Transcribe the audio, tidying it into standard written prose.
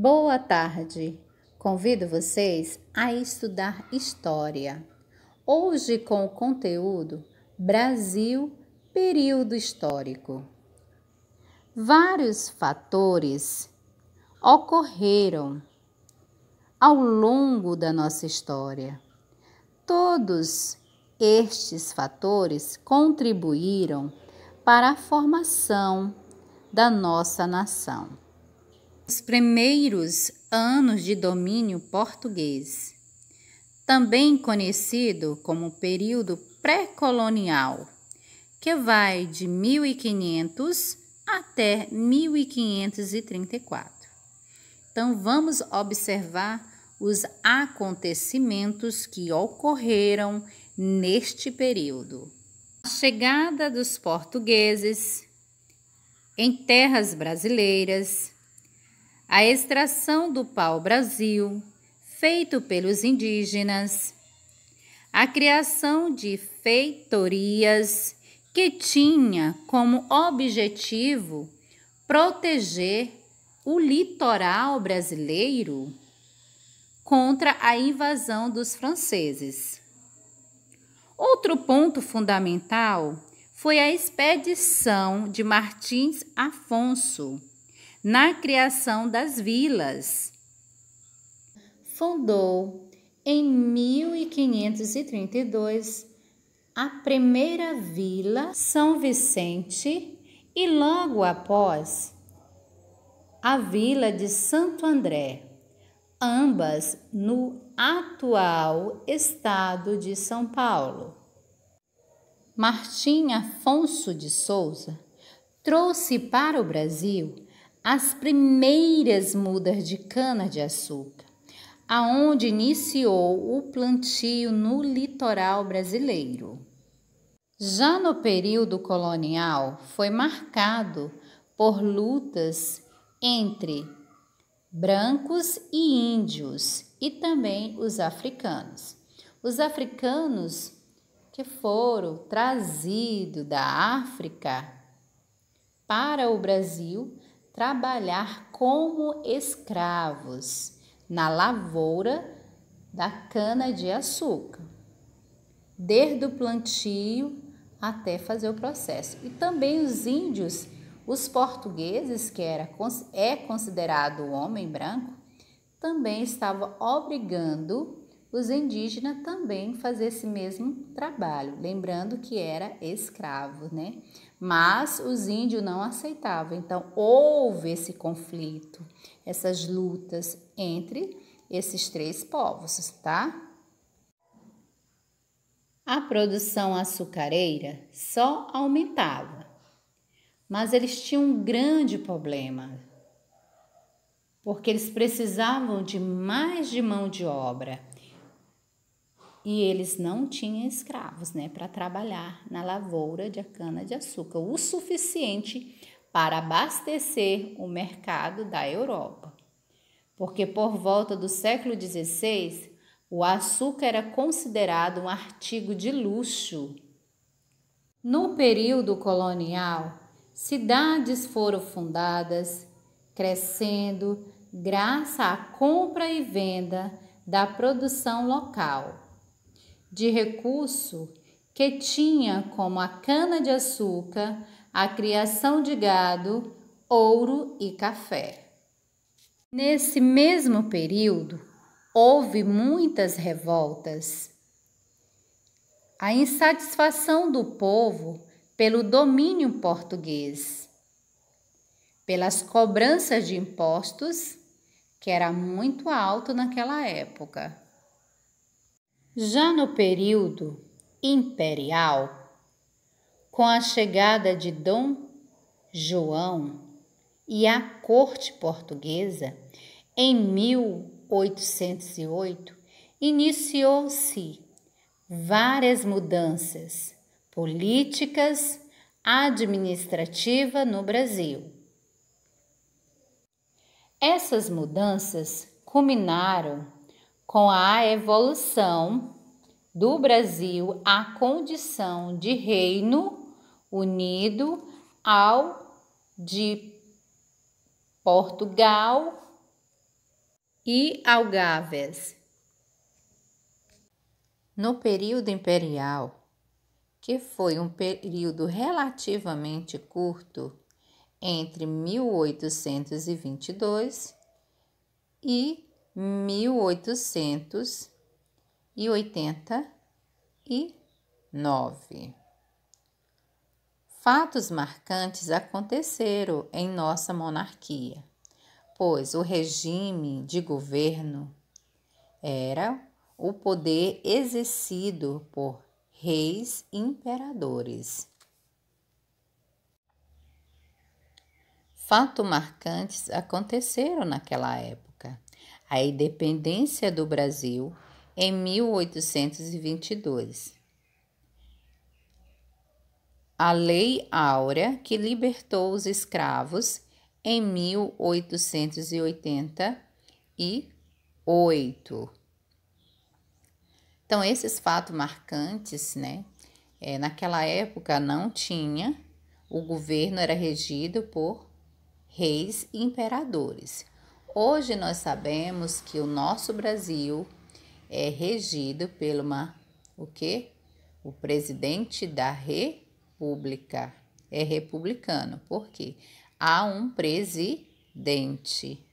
Boa tarde! Convido vocês a estudar História. Hoje com o conteúdo Brasil, período histórico. Vários fatores ocorreram ao longo da nossa história. Todos estes fatores contribuíram para a formação da nossa nação. Os primeiros anos de domínio português, também conhecido como período pré-colonial, que vai de 1500 até 1534. Então, vamos observar os acontecimentos que ocorreram neste período. A chegada dos portugueses em terras brasileiras, a extração do pau-brasil, feito pelos indígenas, a criação de feitorias que tinha como objetivo proteger o litoral brasileiro contra a invasão dos franceses. Outro ponto fundamental foi a expedição de Martins Afonso na criação das vilas. Fundou em 1532 a primeira vila São Vicente e logo após a vila de Santo André, ambas no atual estado de São Paulo. Martim Afonso de Souza trouxe para o Brasil as primeiras mudas de cana-de-açúcar, aonde iniciou o plantio no litoral brasileiro. Já no período colonial, foi marcado por lutas entre brancos e índios e também os africanos. Os africanos que foram trazidos da África para o Brasil trabalhar como escravos na lavoura da cana-de-açúcar, desde o plantio até fazer o processo. E também os índios, os portugueses, que é considerado o homem branco, também estavam obrigando os indígenas também a fazer esse mesmo trabalho, lembrando que era escravo, né? Mas os índios não aceitavam, então houve esse conflito, essas lutas entre esses três povos, tá? A produção açucareira só aumentava, mas eles tinham um grande problema, porque eles precisavam de mais de mão de obra e eles não tinham escravos, né, para trabalhar na lavoura de cana-de-açúcar, o suficiente para abastecer o mercado da Europa. Porque por volta do século XVI, o açúcar era considerado um artigo de luxo. No período colonial, cidades foram fundadas, crescendo graças à compra e venda da produção local, de recurso que tinha como a cana-de-açúcar, a criação de gado, ouro e café. Nesse mesmo período, houve muitas revoltas. A insatisfação do povo pelo domínio português, pelas cobranças de impostos, que era muito alto naquela época. Já no período imperial, com a chegada de Dom João e a corte portuguesa, em 1808, iniciou-se várias mudanças políticas, administrativas no Brasil. Essas mudanças culminaram com a evolução do Brasil à condição de reino unido ao de Portugal e algáveis. No período imperial, que foi um período relativamente curto, entre 1822 e 1889. Fatos marcantes aconteceram em nossa monarquia, pois o regime de governo era o poder exercido por reis e imperadores. Fatos marcantes aconteceram naquela época. A independência do Brasil em 1822. A Lei Áurea, que libertou os escravos em 1888. Então, esses fatos marcantes, né? Naquela época não tinha, o governo era regido por reis e imperadores. Hoje nós sabemos que o nosso Brasil é regido pelo o presidente da República é republicano. Por quê? Há um presidente.